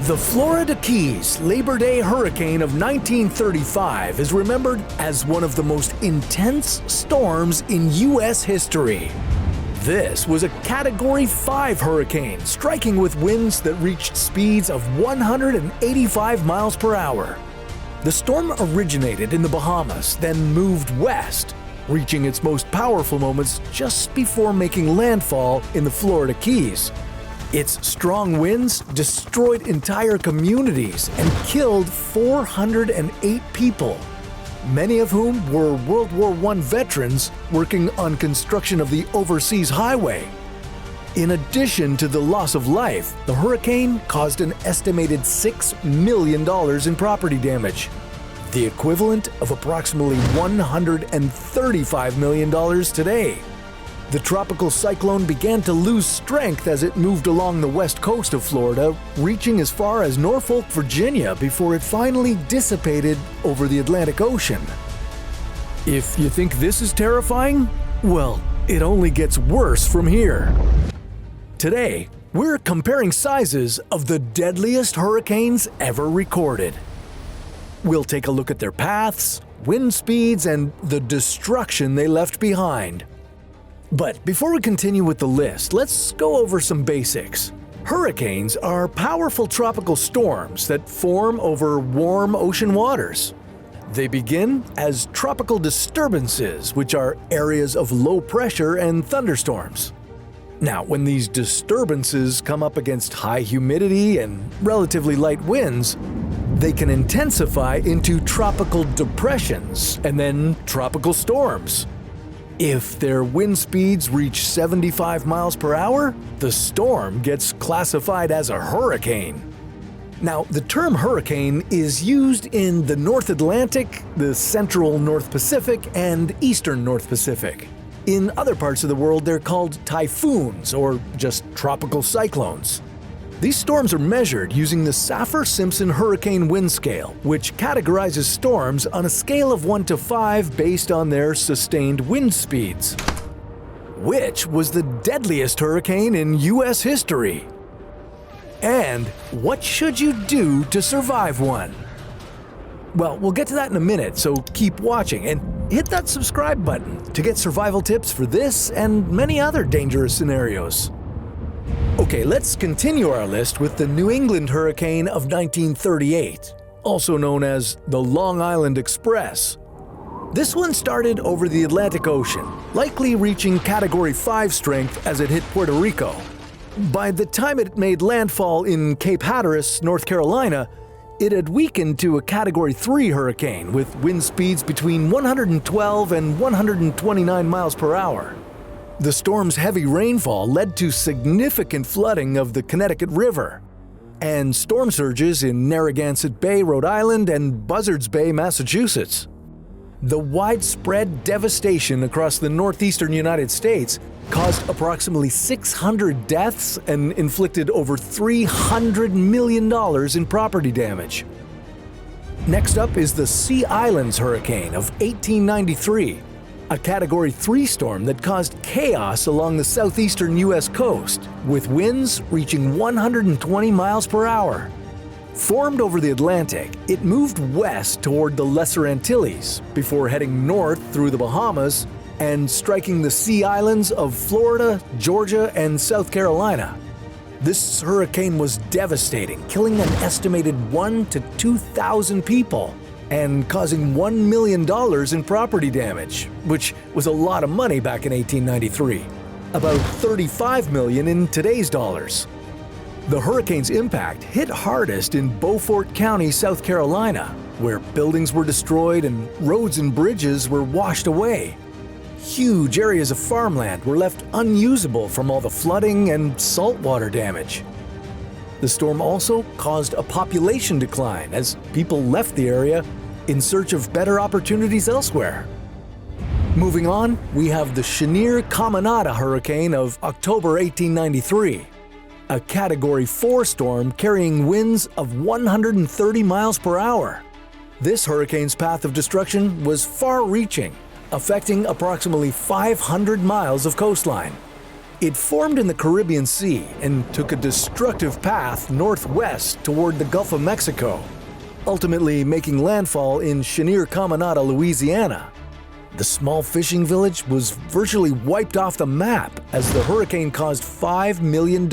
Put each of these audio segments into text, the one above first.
The Florida Keys Labor Day Hurricane of 1935 is remembered as one of the most intense storms in U.S. history. This was a Category 5 hurricane, striking with winds that reached speeds of 185 miles per hour. The storm originated in the Bahamas, then moved west, reaching its most powerful moments just before making landfall in the Florida Keys. Its strong winds destroyed entire communities and killed 408 people, many of whom were World War I veterans working on construction of the overseas highway. In addition to the loss of life, the hurricane caused an estimated $6 million in property damage, the equivalent of approximately $135 million today. The tropical cyclone began to lose strength as it moved along the west coast of Florida, reaching as far as Norfolk, Virginia, before it finally dissipated over the Atlantic Ocean. If you think this is terrifying, well, it only gets worse from here. Today, we're comparing sizes of the deadliest hurricanes ever recorded. We'll take a look at their paths, wind speeds, and the destruction they left behind. But before we continue with the list, let's go over some basics. Hurricanes are powerful tropical storms that form over warm ocean waters. They begin as tropical disturbances, which are areas of low pressure and thunderstorms. Now, when these disturbances come up against high humidity and relatively light winds, they can intensify into tropical depressions and then tropical storms. If their wind speeds reach 75 miles per hour, the storm gets classified as a hurricane. Now, the term hurricane is used in the North Atlantic, the central North Pacific, and eastern North Pacific. In other parts of the world, they're called typhoons or just tropical cyclones. These storms are measured using the Saffir-Simpson Hurricane Wind Scale, which categorizes storms on a scale of 1 to 5 based on their sustained wind speeds. Which was the deadliest hurricane in U.S. history? And what should you do to survive one? Well, we'll get to that in a minute, so keep watching and hit that subscribe button to get survival tips for this and many other dangerous scenarios. Okay, let's continue our list with the New England Hurricane of 1938, also known as the Long Island Express. This one started over the Atlantic Ocean, likely reaching Category 5 strength as it hit Puerto Rico. By the time it made landfall in Cape Hatteras, North Carolina, it had weakened to a Category 3 hurricane with wind speeds between 112 and 129 miles per hour. The storm's heavy rainfall led to significant flooding of the Connecticut River and storm surges in Narragansett Bay, Rhode Island, and Buzzards Bay, Massachusetts. The widespread devastation across the northeastern United States caused approximately 600 deaths and inflicted over $300 million in property damage. Next up is the Sea Islands Hurricane of 1893. A Category 3 storm that caused chaos along the southeastern U.S. coast, with winds reaching 120 miles per hour. Formed over the Atlantic, it moved west toward the Lesser Antilles before heading north through the Bahamas and striking the Sea Islands of Florida, Georgia, and South Carolina. This hurricane was devastating, killing an estimated 1,000 to 2,000 people and causing $1 million in property damage, which was a lot of money back in 1893, about $35 million in today's dollars. The hurricane's impact hit hardest in Beaufort County, South Carolina, where buildings were destroyed and roads and bridges were washed away. Huge areas of farmland were left unusable from all the flooding and saltwater damage. The storm also caused a population decline as people left the area in search of better opportunities elsewhere. Moving on, we have the Shenirkada Hurricane of October 1893, a Category 4 storm carrying winds of 130 miles per hour. This hurricane's path of destruction was far-reaching, affecting approximately 500 miles of coastline. It formed in the Caribbean Sea and took a destructive path northwest toward the Gulf of Mexico, ultimately making landfall in Shenirkada, Louisiana. The small fishing village was virtually wiped off the map as the hurricane caused $5 million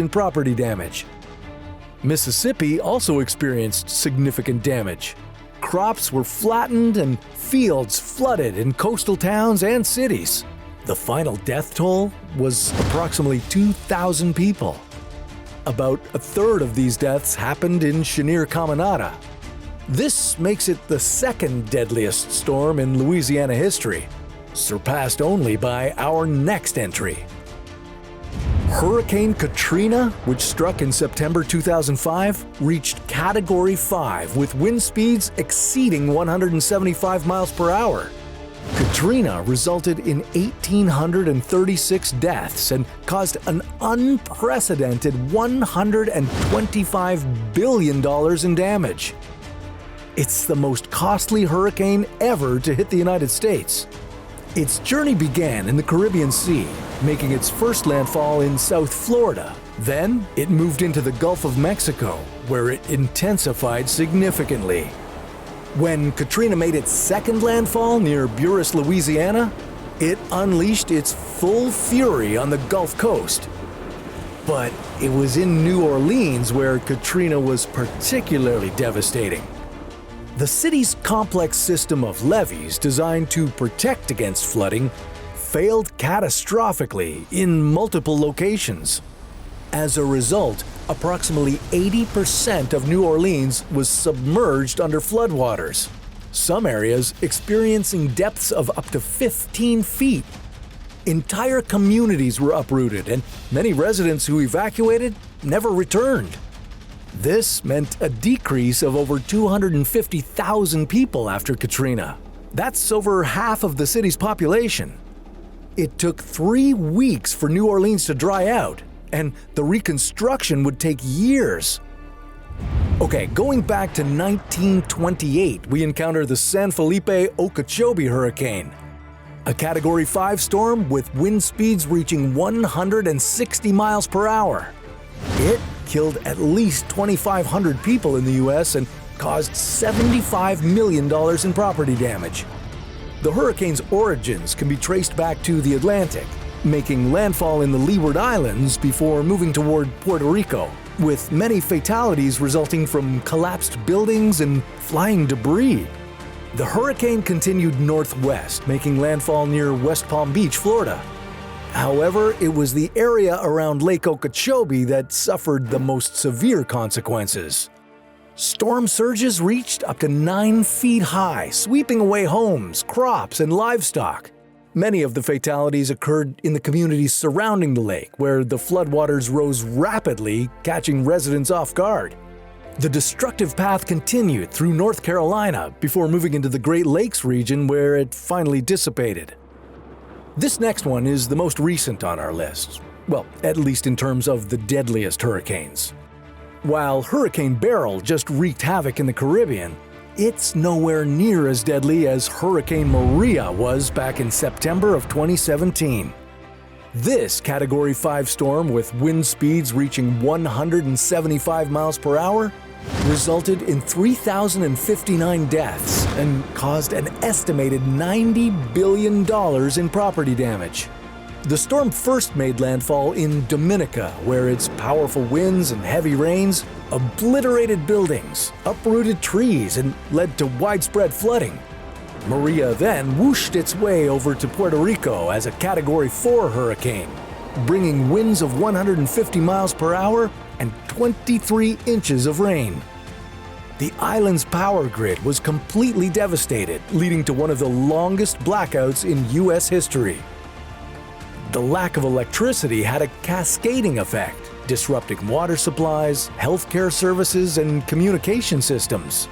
in property damage. Mississippi also experienced significant damage. Crops were flattened and fields flooded in coastal towns and cities. The final death toll was approximately 2,000 people. About a third of these deaths happened in Shenirkada. This makes it the second deadliest storm in Louisiana history, surpassed only by our next entry. Hurricane Katrina, which struck in September 2005, reached Category 5 with wind speeds exceeding 175 miles per hour. Katrina resulted in 1,836 deaths and caused an unprecedented $125 billion in damage. It's the most costly hurricane ever to hit the United States. Its journey began in the Caribbean Sea, making its first landfall in South Florida. Then it moved into the Gulf of Mexico, where it intensified significantly. When Katrina made its second landfall near Buras, Louisiana, it unleashed its full fury on the Gulf Coast. But it was in New Orleans where Katrina was particularly devastating. The city's complex system of levees designed to protect against flooding failed catastrophically in multiple locations. As a result, approximately 80% of New Orleans was submerged under floodwaters, some areas experiencing depths of up to 15 feet. Entire communities were uprooted, and many residents who evacuated never returned. This meant a decrease of over 250,000 people after Katrina. That's over half of the city's population. It took 3 weeks for New Orleans to dry out, and the reconstruction would take years. Okay, going back to 1928, we encounter the San Felipe Okeechobee Hurricane, a Category 5 storm with wind speeds reaching 160 miles per hour. It killed at least 2,500 people in the U.S. and caused $75 million in property damage. The hurricane's origins can be traced back to the Atlantic, making landfall in the Leeward Islands before moving toward Puerto Rico, with many fatalities resulting from collapsed buildings and flying debris. The hurricane continued northwest, making landfall near West Palm Beach, Florida. However, it was the area around Lake Okeechobee that suffered the most severe consequences. Storm surges reached up to 9 feet high, sweeping away homes, crops, and livestock. Many of the fatalities occurred in the communities surrounding the lake, where the floodwaters rose rapidly, catching residents off guard. The destructive path continued through North Carolina before moving into the Great Lakes region, where it finally dissipated. This next one is the most recent on our list. Well, at least in terms of the deadliest hurricanes. While Hurricane Beryl just wreaked havoc in the Caribbean, it's nowhere near as deadly as Hurricane Maria was back in September of 2017. This Category 5 storm with wind speeds reaching 175 miles per hour resulted in 3,059 deaths and caused an estimated $90 billion in property damage. The storm first made landfall in Dominica, where its powerful winds and heavy rains obliterated buildings, uprooted trees, and led to widespread flooding. Maria then whooshed its way over to Puerto Rico as a Category 4 hurricane, bringing winds of 150 miles per hour and 23 inches of rain. The island's power grid was completely devastated, leading to one of the longest blackouts in U.S. history. The lack of electricity had a cascading effect, disrupting water supplies, healthcare services, and communication systems.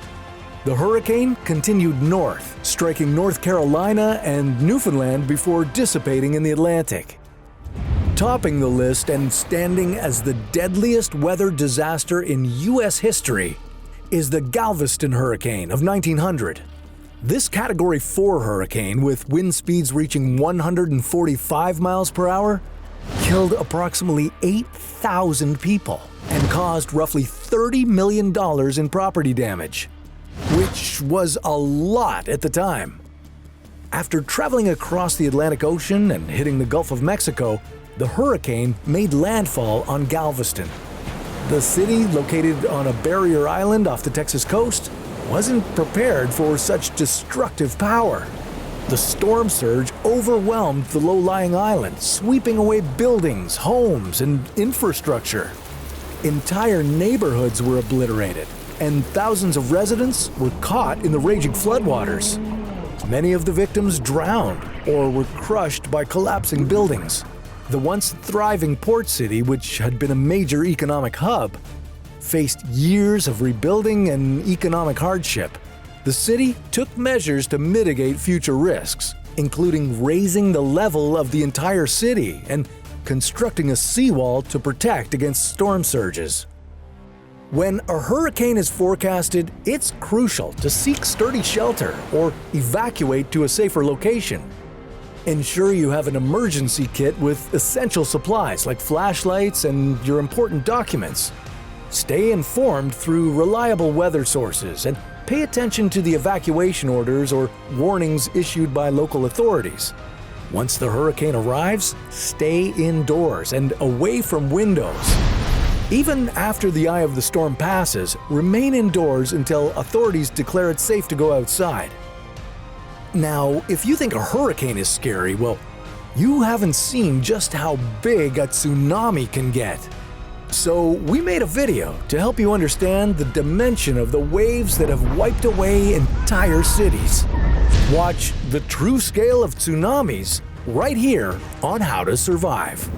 The hurricane continued north, striking North Carolina and Newfoundland before dissipating in the Atlantic. Topping the list and standing as the deadliest weather disaster in U.S. history is the Galveston Hurricane of 1900. This Category 4 hurricane, with wind speeds reaching 145 miles per hour, killed approximately 8,000 people, and caused roughly $30 million in property damage, which was a lot at the time. After traveling across the Atlantic Ocean and hitting the Gulf of Mexico, the hurricane made landfall on Galveston. The city, located on a barrier island off the Texas coast, wasn't prepared for such destructive power. The storm surge overwhelmed the low-lying island, sweeping away buildings, homes, and infrastructure. Entire neighborhoods were obliterated, and thousands of residents were caught in the raging floodwaters. Many of the victims drowned or were crushed by collapsing buildings. The once thriving port city, which had been a major economic hub, faced years of rebuilding and economic hardship. The city took measures to mitigate future risks, including raising the level of the entire city and constructing a seawall to protect against storm surges. When a hurricane is forecasted, it's crucial to seek sturdy shelter or evacuate to a safer location. Ensure you have an emergency kit with essential supplies like flashlights and your important documents. Stay informed through reliable weather sources and pay attention to the evacuation orders or warnings issued by local authorities. Once the hurricane arrives, stay indoors and away from windows. Even after the eye of the storm passes, remain indoors until authorities declare it safe to go outside. Now, if you think a hurricane is scary, well, you haven't seen just how big a tsunami can get. So we made a video to help you understand the dimension of the waves that have wiped away entire cities. Watch the true scale of tsunamis right here on How to Survive.